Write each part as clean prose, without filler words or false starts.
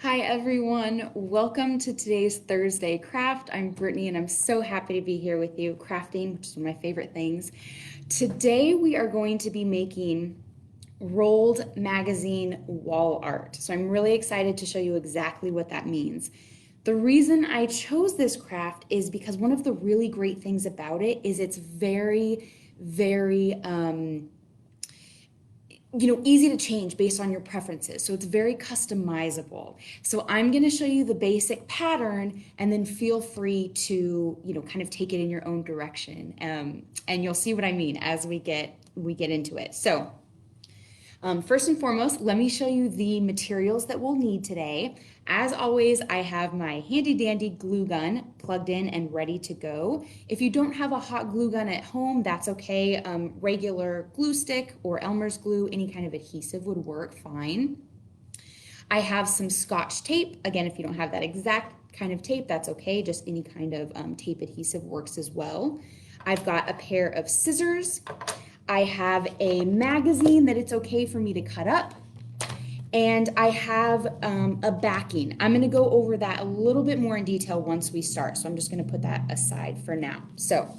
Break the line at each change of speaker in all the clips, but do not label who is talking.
Hi everyone, welcome to today's Thursday craft. I'm Brittany and I'm so happy to be here with you crafting, which is one of my favorite things. Today we are going to be making rolled magazine wall art. So I'm really excited to show you exactly what that means. The reason I chose this craft is because one of the really great things about it is it's very easy to change based on your preferences. So it's very customizable. So I'm going to show you the basic pattern and then feel free to, kind of take it in your own direction. And you'll see what I mean as we get into it. So first and foremost, let me show you the materials that we'll need today. As always, I have my handy dandy glue gun plugged in and ready to go. If you don't have a hot glue gun at home, that's okay. Regular glue stick or Elmer's glue, any kind of adhesive would work fine. I have some Scotch tape. Again, if you don't have that exact kind of tape, that's okay. Just any kind of tape adhesive works as well. I've got a pair of scissors. I have a magazine that it's okay for me to cut up. And I have a backing. I'm going to go over that a little bit more in detail once we start. So I'm just going to put that aside for now. So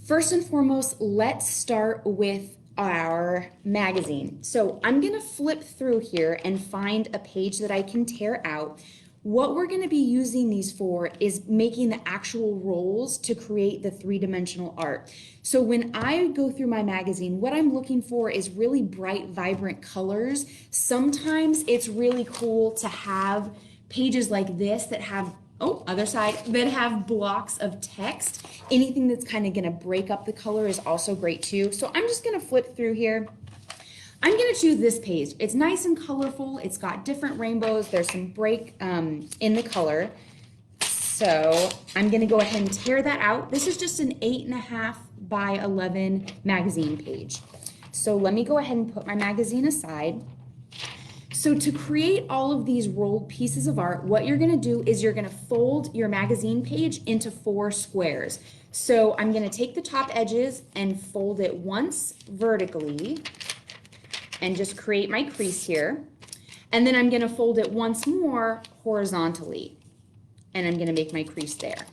first and foremost, let's start with our magazine. So I'm going to flip through here and find a page that I can tear out. What we're going to be using these for is making the actual rolls to create the three-dimensional art. So when I go through my magazine, what I'm looking for is really bright, vibrant colors. Sometimes it's really cool to have pages like this that have, other side, that have blocks of text. Anything that's kind of going to break up the color is also great too. So I'm just going to flip through here. I'm going to choose this page. It's nice and colorful. It's got different rainbows. There's some break in the color. So I'm going to go ahead and tear that out. This is just an 8.5 by 11 magazine page. So let me go ahead and put my magazine aside. So to create all of these rolled pieces of art, what you're going to do is you're going to fold your magazine page into 4 squares. So I'm going to take the top edges and fold it once vertically and just create my crease here. And then I'm going to fold it once more horizontally. And I'm going to make my crease there.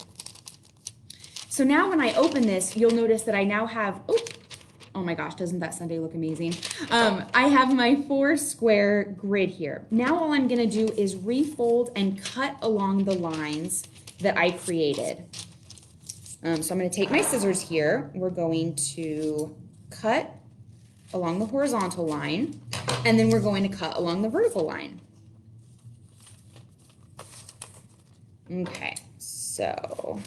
So now when I open this, you'll notice that I now have, oh my gosh, doesn't that sundae look amazing? I have my 4 square grid here. Now all I'm going to do is refold and cut along the lines that I created. So I'm going to take my scissors here. We're going to cut along the horizontal line, and then we're going to cut along the vertical line. Okay, so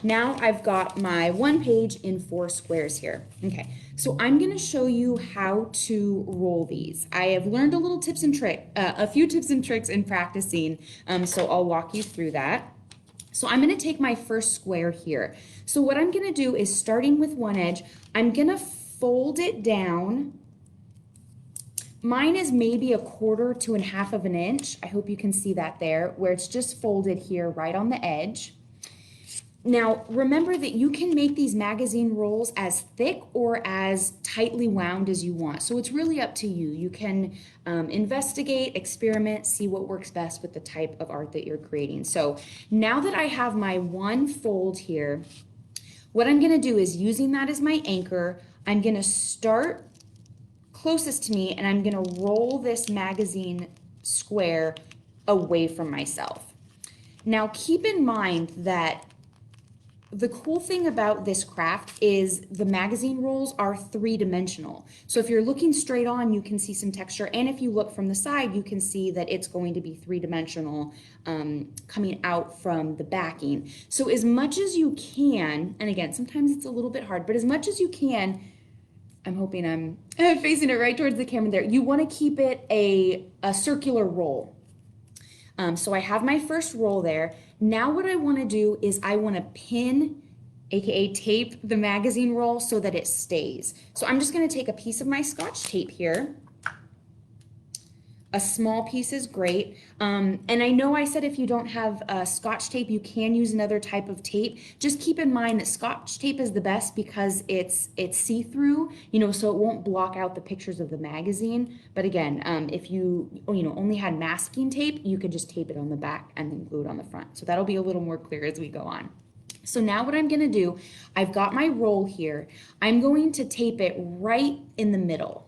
now I've got my 1 page in 4 squares here. Okay, so I'm going to show you how to roll these. I have learned a few tips and tricks in practicing, so I'll walk you through that. So I'm going to take my first square here. So what I'm going to do is, starting with one edge, I'm going to fold it down. Mine is maybe 1/4 to 1/2 of an inch. I hope you can see that there, where it's just folded here right on the edge. Now, remember that you can make these magazine rolls as thick or as tightly wound as you want. So it's really up to you. You can investigate, experiment, see what works best with the type of art that you're creating. So now that I have my 1 fold here, what I'm going to do is, using that as my anchor, I'm going to start closest to me and I'm going to roll this magazine square away from myself. Now keep in mind that the cool thing about this craft is the magazine rolls are 3-dimensional. So if you're looking straight on, you can see some texture. And if you look from the side, you can see that it's going to be 3-dimensional coming out from the backing. So as much as you can, and again, sometimes it's a little bit hard, but as much as you can, I'm hoping I'm facing it right towards the camera there, you want to keep it a circular roll. So I have my first roll there. Now what I want to do is I want to pin, aka tape, the magazine roll so that it stays. So I'm just going to take a piece of my Scotch tape here. A small piece is great. And I know I said if you don't have Scotch tape, you can use another type of tape. Just keep in mind that Scotch tape is the best because it's see-through, so it won't block out the pictures of the magazine. But again, if you only had masking tape, you could just tape it on the back and then glue it on the front. So that'll be a little more clear as we go on. So now what I'm gonna do, I've got my roll here. I'm going to tape it right in the middle.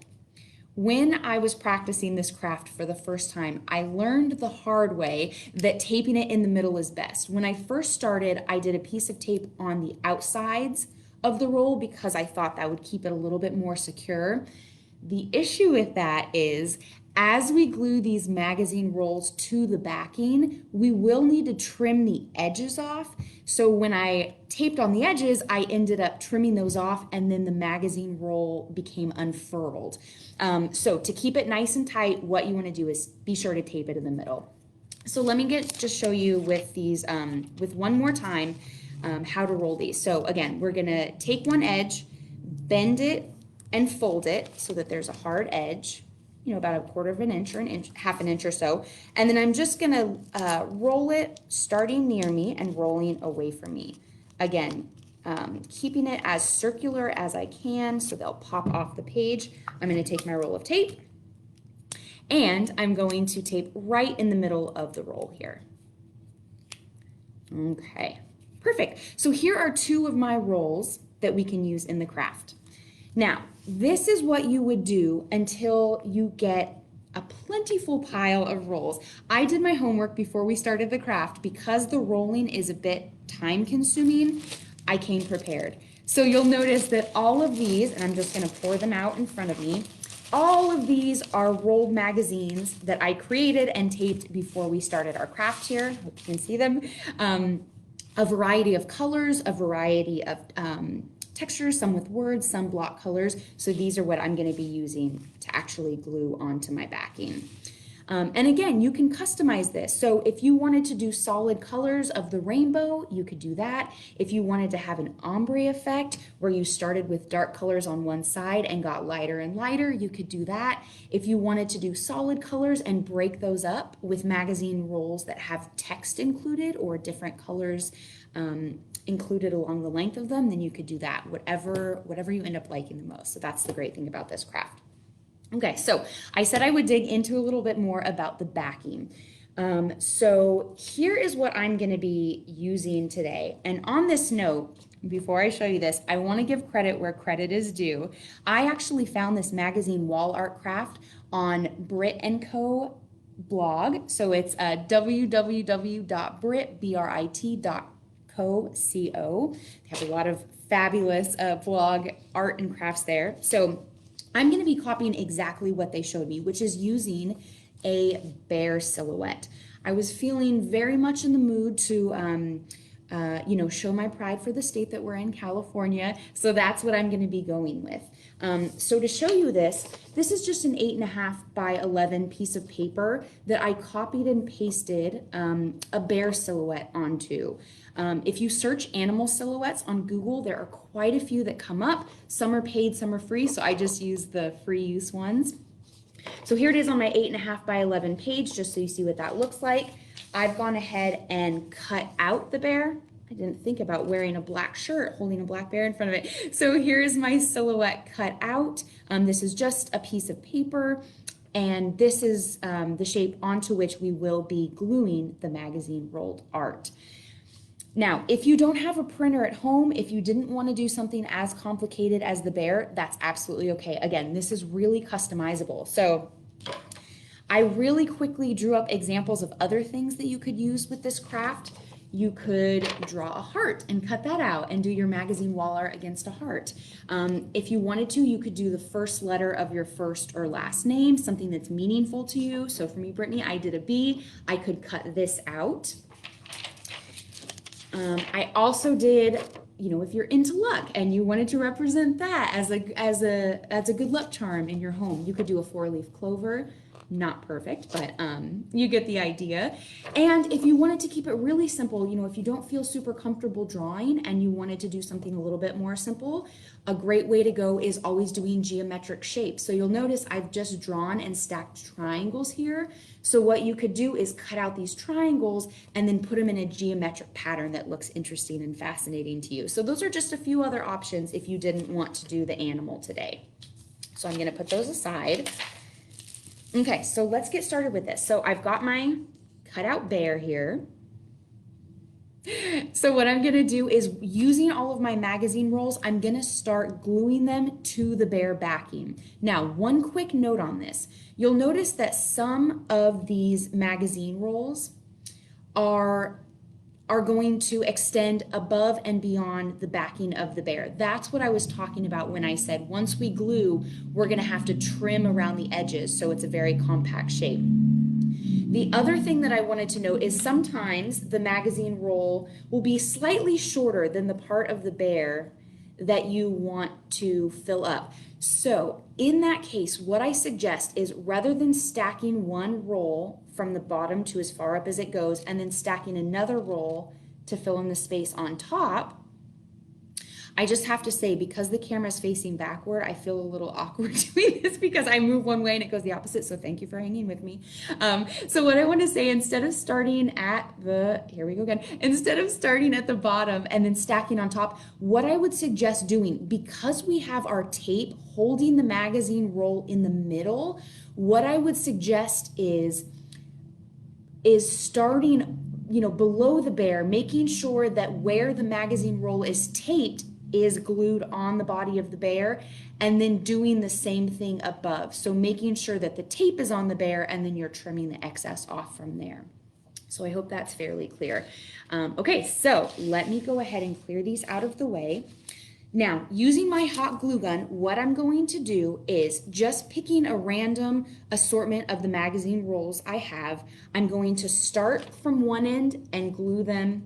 When I was practicing this craft for the first time, I learned the hard way that taping it in the middle is best. When I first started, I did a piece of tape on the outsides of the roll because I thought that would keep it a little bit more secure. The issue with that is as we glue these magazine rolls to the backing, we will need to trim the edges off. So when I taped on the edges, I ended up trimming those off and then the magazine roll became unfurled. So to keep it nice and tight, what you want to do is be sure to tape it in the middle. So let me just show you with these, with one more time, how to roll these. So again, we're gonna take one edge, bend it and fold it so that there's a hard edge, about a quarter of an inch or half an inch or so. And then I'm just gonna roll it starting near me and rolling away from me. Again, keeping it as circular as I can so they'll pop off the page. I'm gonna take my roll of tape and I'm going to tape right in the middle of the roll here. Okay, perfect. So here are two of my rolls that we can use in the craft. Now, this is what you would do until you get a plentiful pile of rolls. I did my homework before we started the craft because the rolling is a bit time consuming. I came prepared. So you'll notice that all of these, and I'm just gonna pour them out in front of me, all of these are rolled magazines that I created and taped before we started our craft here. Hope you can see them. A variety of colors, a variety of textures, some with words, some block colors. So these are what I'm going to be using to actually glue onto my backing. And again, you can customize this. So if you wanted to do solid colors of the rainbow, you could do that. If you wanted to have an ombre effect where you started with dark colors on one side and got lighter and lighter, you could do that. If you wanted to do solid colors and break those up with magazine rolls that have text included or different colors included along the length of them, then you could do that, whatever you end up liking the most. So that's the great thing about this craft. Okay, so I said I would dig into a little bit more about the backing. So here is what I'm going to be using today. And on this note, before I show you this, I want to give credit where credit is due. I actually found this magazine wall art craft on Brit & Co blog. So it's www.brit.co. They have a lot of fabulous blog art and crafts there. So I'm going to be copying exactly what they showed me, which is using a bear silhouette. I was feeling very much in the mood to, show my pride for the state that we're in, California. So that's what I'm going to be going with. So to show you this is just an 8.5 by 11 piece of paper that I copied and pasted a bear silhouette onto. If you search animal silhouettes on Google, there are quite a few that come up. Some are paid, some are free, so I just use the free use ones. So here it is on my 8.5 by 11 page, just so you see what that looks like. I've gone ahead and cut out the bear. I didn't think about wearing a black shirt, holding a black bear in front of it. So here's my silhouette cut out. This is just a piece of paper, and this is the shape onto which we will be gluing the magazine rolled art. Now, if you don't have a printer at home, if you didn't want to do something as complicated as the bear, that's absolutely okay. Again, this is really customizable. So I really quickly drew up examples of other things that you could use with this craft. You could draw a heart and cut that out and do your magazine wall art against a heart. If you wanted to, you could do the first letter of your first or last name, something that's meaningful to you. So for me, Brittany, I did a B. I could cut this out. I also did, if you're into luck and you wanted to represent that as a good luck charm in your home, you could do a 4-leaf clover. not perfect, but you get the idea. And if you wanted to keep it really simple, you know, if you don't feel super comfortable drawing and you wanted to do something a little bit more simple, a great way to go is always doing geometric shapes. So you'll notice I've just drawn and stacked triangles here. So what you could do is cut out these triangles and then put them in a geometric pattern that looks interesting and fascinating to you. So those are just a few other options if you didn't want to do the animal today. So I'm going to put those aside. Okay, so let's get started with this. So I've got my cutout bear here. So what I'm gonna do is, using all of my magazine rolls, I'm gonna start gluing them to the bear backing. Now, one quick note on this. You'll notice that some of these magazine rolls are going to extend above and beyond the backing of the bear. That's what I was talking about when I said once we glue, we're gonna have to trim around the edges so it's a very compact shape. The other thing that I wanted to note is sometimes the magazine roll will be slightly shorter than the part of the bear that you want to fill up. So in that case, what I suggest is, rather than stacking one roll from the bottom to as far up as it goes and then stacking another roll to fill in the space on top, I just have to say, because the camera is facing backward, I feel a little awkward doing this because I move one way and it goes the opposite. So thank you for hanging with me. So what I want to say, instead of starting at the, here we go again, instead of starting at the bottom and then stacking on top, what I would suggest doing, because we have our tape holding the magazine roll in the middle, what I would suggest is starting, you know, below the bear, making sure that where the magazine roll is taped is glued on the body of the bear, and then doing the same thing above. So making sure that the tape is on the bear and then you're trimming the excess off from there. So I hope that's fairly clear. Okay, so let me go ahead and clear these out of the way. Now, using my hot glue gun, what I'm going to do is, just picking a random assortment of the magazine rolls I have, I'm going to start from one end and glue them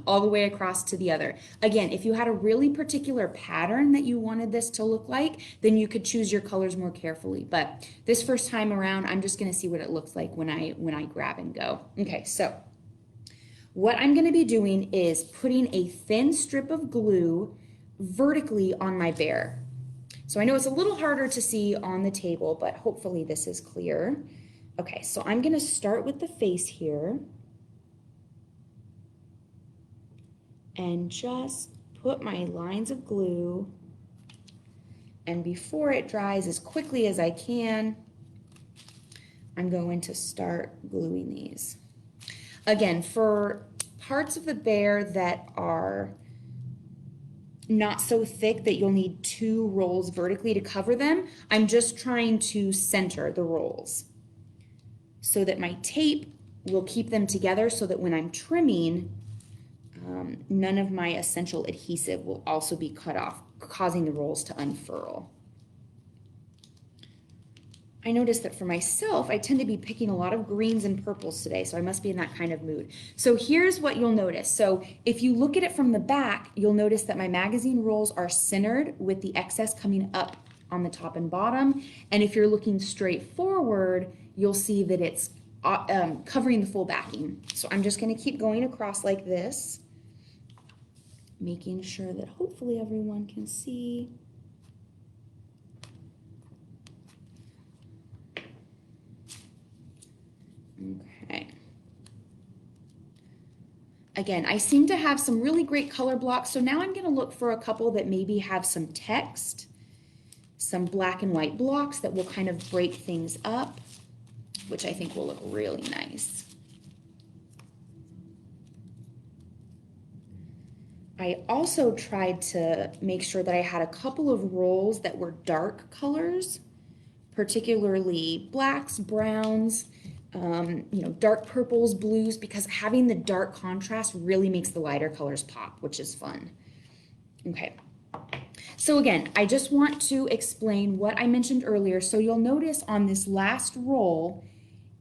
all the way across to the other. Again, if you had a really particular pattern that you wanted this to look like, then you could choose your colors more carefully. But this first time around, I'm just gonna see what it looks like when I grab and go. Okay, so what I'm gonna be doing is putting a thin strip of glue vertically on my bear. So I know it's a little harder to see on the table, but hopefully this is clear. Okay, so I'm gonna start with the face here and just put my lines of glue, and before it dries, as quickly as I can, I'm going to start gluing these. Again, for parts of the bear that are not so thick that you'll need two rolls vertically to cover them, I'm just trying to center the rolls so that my tape will keep them together, so that when I'm trimming, none of my essential adhesive will also be cut off, causing the rolls to unfurl. I noticed that for myself, I tend to be picking a lot of greens and purples today, so I must be in that kind of mood. So here's what you'll notice. So if you look at it from the back, you'll notice that my magazine rolls are centered with the excess coming up on the top and bottom. And if you're looking straight forward, you'll see that it's covering the full backing. So I'm just going to keep going across like this, making sure that hopefully everyone can see. Okay. Again, I seem to have some really great color blocks, so now I'm going to look for a couple that maybe have some text, some black and white blocks that will kind of break things up, which I think will look really nice. I also tried to make sure that I had a couple of rolls that were dark colors, particularly blacks, browns, dark purples, blues, because having the dark contrast really makes the lighter colors pop, which is fun. Okay. So again, I just want to explain what I mentioned earlier. So you'll notice on this last roll,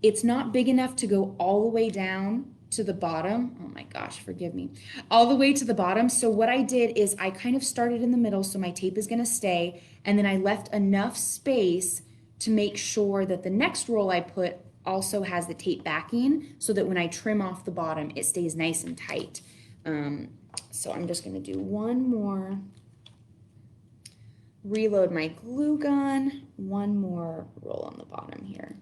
it's not big enough to go all the way down to the bottom. Oh my gosh, forgive me. All the way to the bottom. So what I did is I kind of started in the middle, so my tape is going to stay, and then I left enough space to make sure that the next roll I put also has the tape backing so that when I trim off the bottom, it stays nice and tight. So I'm just gonna do one more, reload my glue gun, one more roll on the bottom here.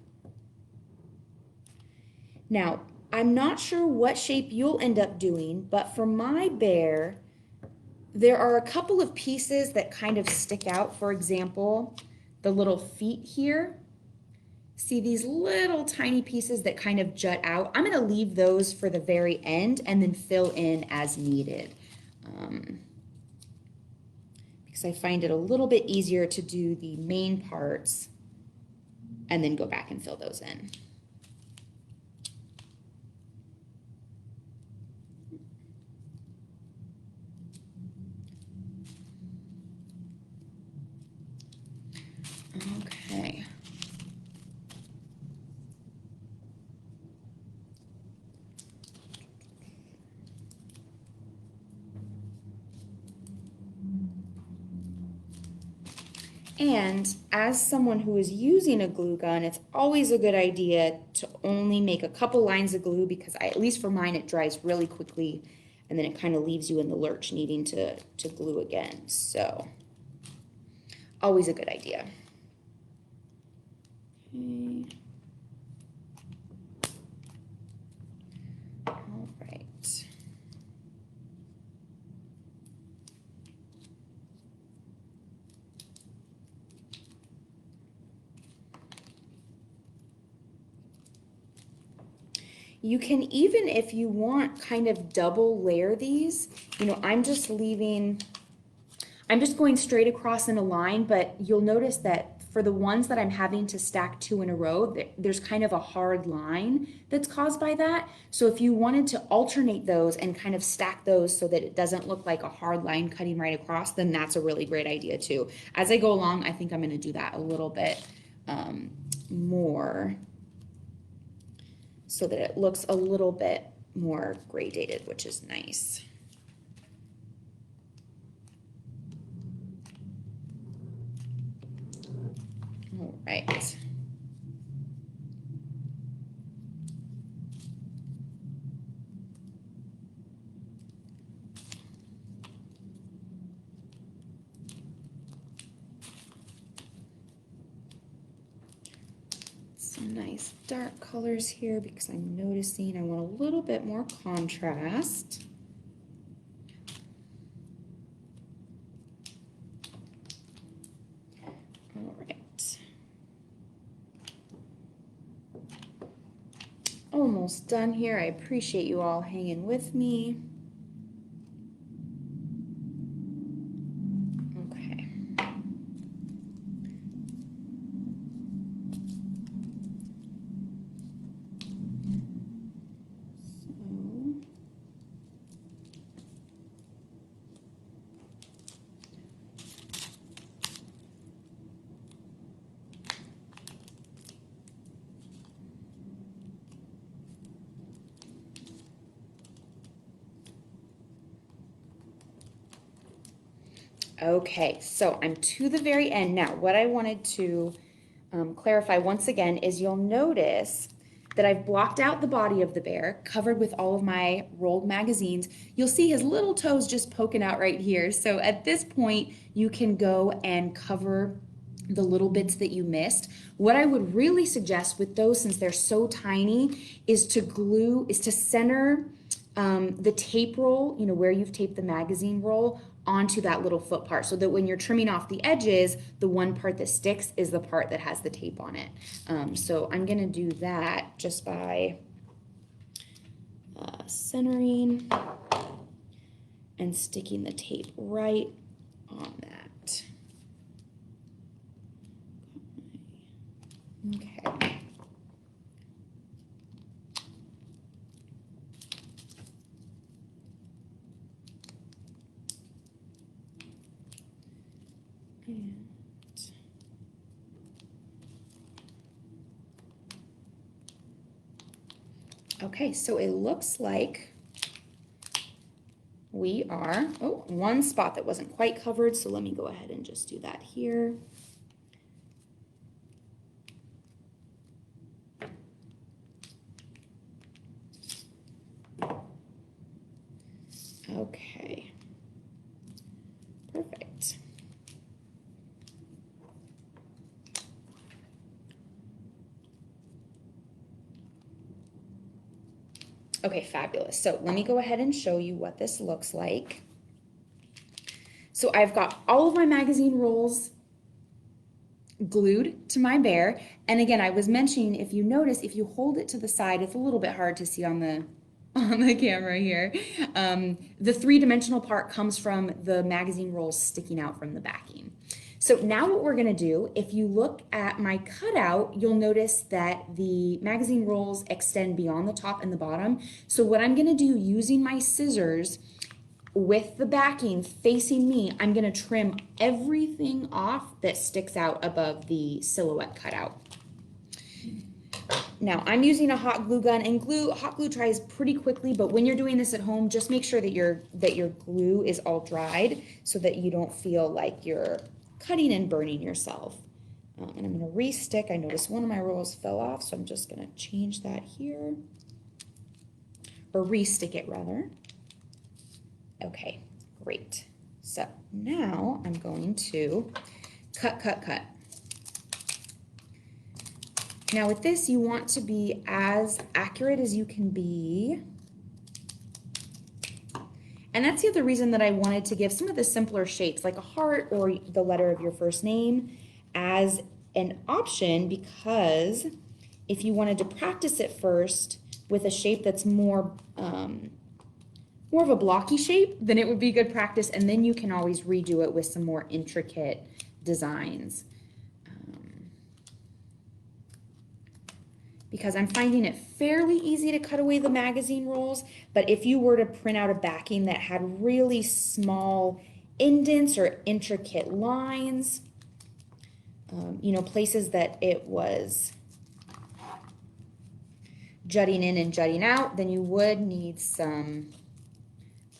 Now, I'm not sure what shape you'll end up doing, but for my bear, there are a couple of pieces that kind of stick out. For example, the little feet here. See these little tiny pieces that kind of jut out? I'm gonna leave those for the very end and then fill in as needed. Because I find it a little bit easier to do the main parts and then go back and fill those in. Okay. And as someone who is using a glue gun, it's always a good idea to only make a couple lines of glue because at least for mine, it dries really quickly and then it kind of leaves you in the lurch needing to glue again. So always a good idea. Okay. All right. You can even, if you want, kind of double layer these. You know, I'm just going straight across in a line, but you'll notice that for the ones that I'm having to stack two in a row, there's kind of a hard line that's caused by that. So if you wanted to alternate those and kind of stack those so that it doesn't look like a hard line cutting right across, then that's a really great idea too. As I go along, I think I'm gonna do that a little bit more so that it looks a little bit more gradated, which is nice. All right. Some nice dark colors here because I'm noticing I want a little bit more contrast. All right. Almost done here. I appreciate you all hanging with me. Okay. Okay, so I'm to the very end now. What I wanted to clarify once again is you'll notice that I've blocked out the body of the bear, covered with all of my rolled magazines. You'll see his little toes just poking out right here. So at this point, you can go and cover the little bits that you missed. What I would really suggest with those, since they're so tiny, is to center the tape roll, you know, where you've taped the magazine roll onto that little foot part so that when you're trimming off the edges, the one part that sticks is the part that has the tape on it. So I'm gonna do that just by centering and sticking the tape right on that. Okay. Okay, so it looks like we are, oh, one spot that wasn't quite covered, so let me go ahead and just do that here. Okay, fabulous. So let me go ahead and show you what this looks like. So I've got all of my magazine rolls glued to my bear. And again, I was mentioning, if you notice, if you hold it to the side, it's a little bit hard to see on the camera here. The three-dimensional part comes from the magazine rolls sticking out from the backing. So now what we're gonna do, if you look at my cutout, you'll notice that the magazine rolls extend beyond the top and the bottom. So what I'm gonna do using my scissors with the backing facing me, I'm gonna trim everything off that sticks out above the silhouette cutout. Now I'm using a hot glue gun, and hot glue dries pretty quickly, but when you're doing this at home, just make sure that your glue is all dried so that you don't feel like you're cutting and burning yourself. And I'm gonna re-stick. I noticed one of my rolls fell off, so I'm just gonna change that here, or re-stick it rather. Okay, great. So now I'm going to cut, cut, cut. Now with this, you want to be as accurate as you can be. And that's the other reason that I wanted to give some of the simpler shapes, like a heart or the letter of your first name, as an option, because if you wanted to practice it first with a shape that's more of a blocky shape, then it would be good practice, and then you can always redo it with some more intricate designs. Because I'm finding it fairly easy to cut away the magazine rolls, but if you were to print out a backing that had really small indents or intricate lines, you know, places that it was jutting in and jutting out, then you would need some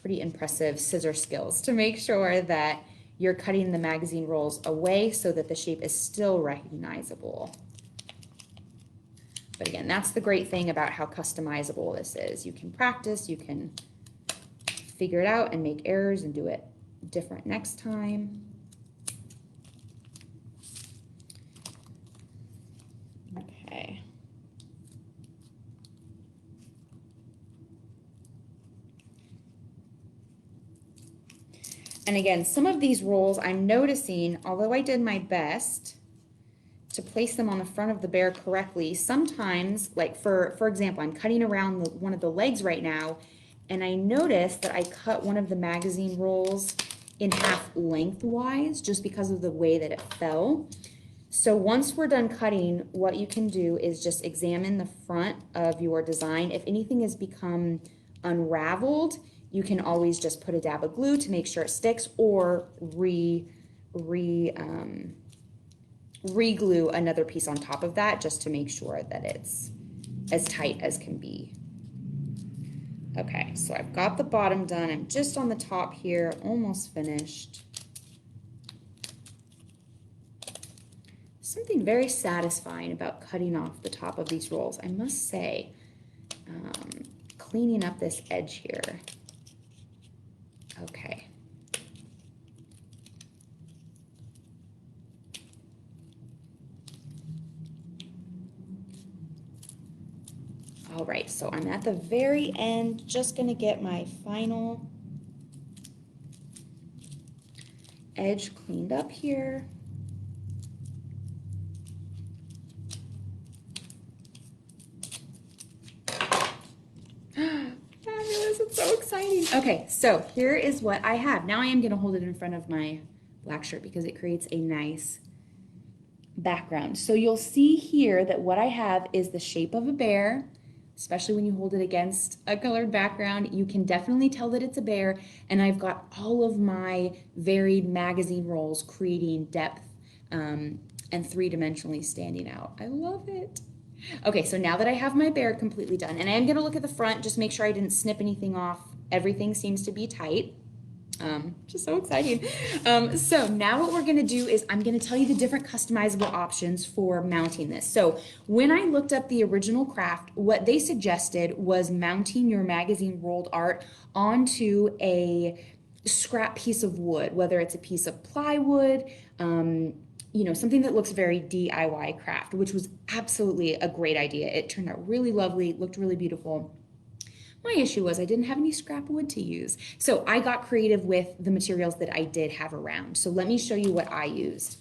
pretty impressive scissor skills to make sure that you're cutting the magazine rolls away so that the shape is still recognizable. But again, that's the great thing about how customizable this is. You can practice, you can figure it out and make errors and do it different next time. Okay. And again, some of these rolls I'm noticing, although I did my best to place them on the front of the bear correctly, sometimes, like for example, I'm cutting around one of the legs right now, and I noticed that I cut one of the magazine rolls in half lengthwise just because of the way that it fell. So once we're done cutting, what you can do is just examine the front of your design. If anything has become unraveled, you can always just put a dab of glue to make sure it sticks, or re-glue another piece on top of that just to make sure that it's as tight as can be. Okay, so I've got the bottom done. I'm just on the top here, almost finished. Something very satisfying about cutting off the top of these rolls, I must say. Cleaning up this edge here. Okay. All right, so I'm at the very end, just gonna get my final edge cleaned up here. Fabulous, it's so exciting. Okay, so here is what I have. Now I am gonna hold it in front of my black shirt because it creates a nice background. So you'll see here that what I have is the shape of a bear, especially when you hold it against a colored background. You can definitely tell that it's a bear, and I've got all of my varied magazine rolls creating depth and three-dimensionally standing out. I love it. Okay, so now that I have my bear completely done, and I am gonna look at the front, just make sure I didn't snip anything off. Everything seems to be tight. Just so exciting. So now what we're gonna do is I'm gonna tell you the different customizable options for mounting this. So when I looked up the original craft, what they suggested was mounting your magazine rolled art onto a scrap piece of wood, whether it's a piece of plywood, you know, something that looks very DIY craft, which was absolutely a great idea. It turned out really lovely, looked really beautiful. My issue was I didn't have any scrap wood to use. So I got creative with the materials that I did have around. So let me show you what I used.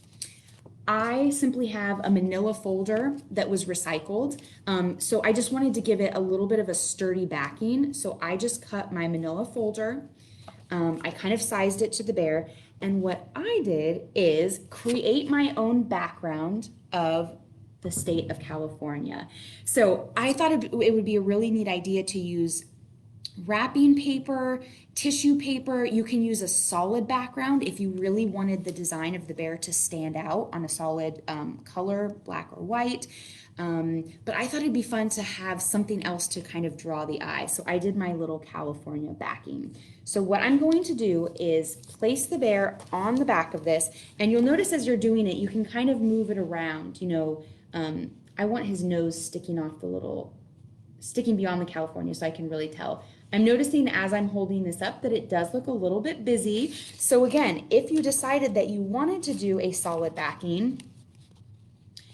I simply have a manila folder that was recycled. So I just wanted to give it a little bit of a sturdy backing. So I just cut my manila folder. I kind of sized it to the bear. And what I did is create my own background of the state of California. So I thought it would be a really neat idea to use wrapping paper, tissue paper. You can use a solid background if you really wanted the design of the bear to stand out on a solid color, black or white. But I thought it'd be fun to have something else to kind of draw the eye. So I did my little California backing. So what I'm going to do is place the bear on the back of this, and you'll notice as you're doing it, you can kind of move it around. I want his nose sticking beyond the California so I can really tell. I'm noticing as I'm holding this up that it does look a little bit busy. So again, if you decided that you wanted to do a solid backing,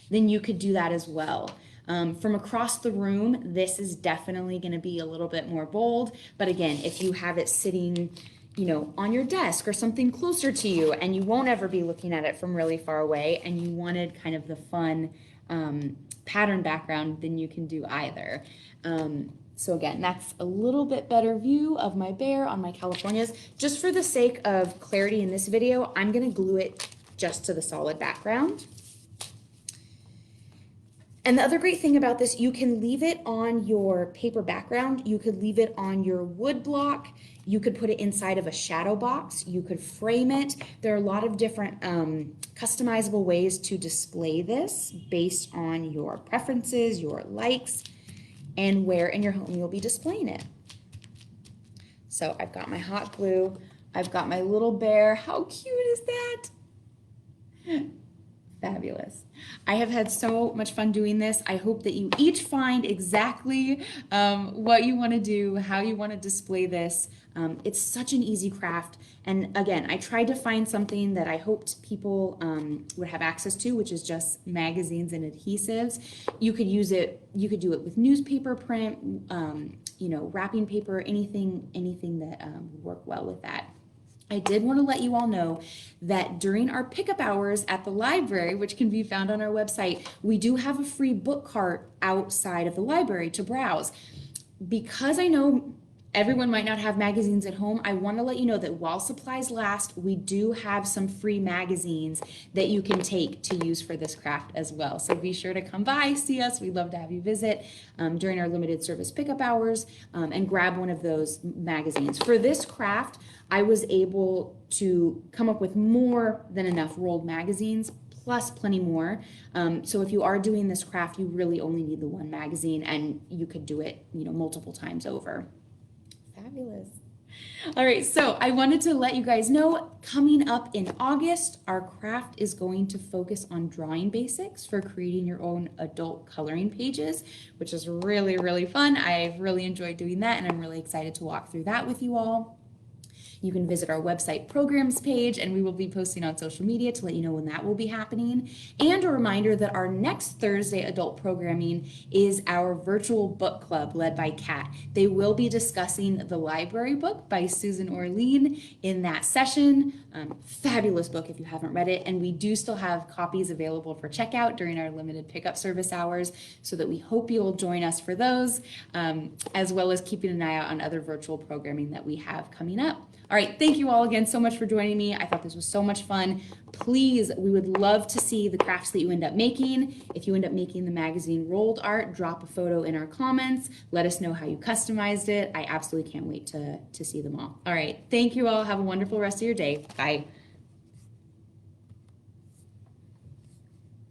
then you could do that as well. From across the room, this is definitely going to be a little bit more bold. But again, if you have it sitting, on your desk or something closer to you, and you won't ever be looking at it from really far away, and you wanted kind of the fun pattern background, then you can do either. So again, that's a little bit better view of my bear on my Californias. Just for the sake of clarity in this video, I'm gonna glue it just to the solid background. And the other great thing about this, you can leave it on your paper background, you could leave it on your wood block, you could put it inside of a shadow box, you could frame it. There are a lot of different customizable ways to display this based on your preferences, your likes, and where in your home you'll be displaying it. So I've got my hot glue, I've got my little bear. How cute is that? Fabulous. I have had so much fun doing this. I hope that you each find exactly what you want to do, how you want to display this. It's such an easy craft. And again, I tried to find something that I hoped people would have access to, which is just magazines and adhesives. You could use it, you could do it with newspaper print, wrapping paper, anything that would work well with that. I did want to let you all know that during our pickup hours at the library, which can be found on our website, we do have a free book cart outside of the library to browse. Because I know everyone might not have magazines at home, I want to let you know that while supplies last, we do have some free magazines that you can take to use for this craft as well. So be sure to come by, see us. We'd love to have you visit during our limited service pickup hours and grab one of those magazines. For this craft, I was able to come up with more than enough rolled magazines, plus plenty more. So if you are doing this craft, you really only need the one magazine, and you could do it, multiple times over. Fabulous. All right, so I wanted to let you guys know, coming up in August, our craft is going to focus on drawing basics for creating your own adult coloring pages, which is really, really fun. I've really enjoyed doing that, and I'm really excited to walk through that with you all. You can visit our website programs page, and we will be posting on social media to let you know when that will be happening. And a reminder that our next Thursday adult programming is our virtual book club led by Kat. They will be discussing The Library Book by Susan Orlean in that session. Fabulous book if you haven't read it. And we do still have copies available for checkout during our limited pickup service hours, so that we hope you'll join us for those, as well as keeping an eye out on other virtual programming that we have coming up. All right, thank you all again so much for joining me. I thought this was so much fun. Please, we would love to see the crafts that you end up making. If you end up making the magazine rolled art, drop a photo in our comments. Let us know how you customized it. I absolutely can't wait to see them all. All right, thank you all. Have a wonderful rest of your day. Bye.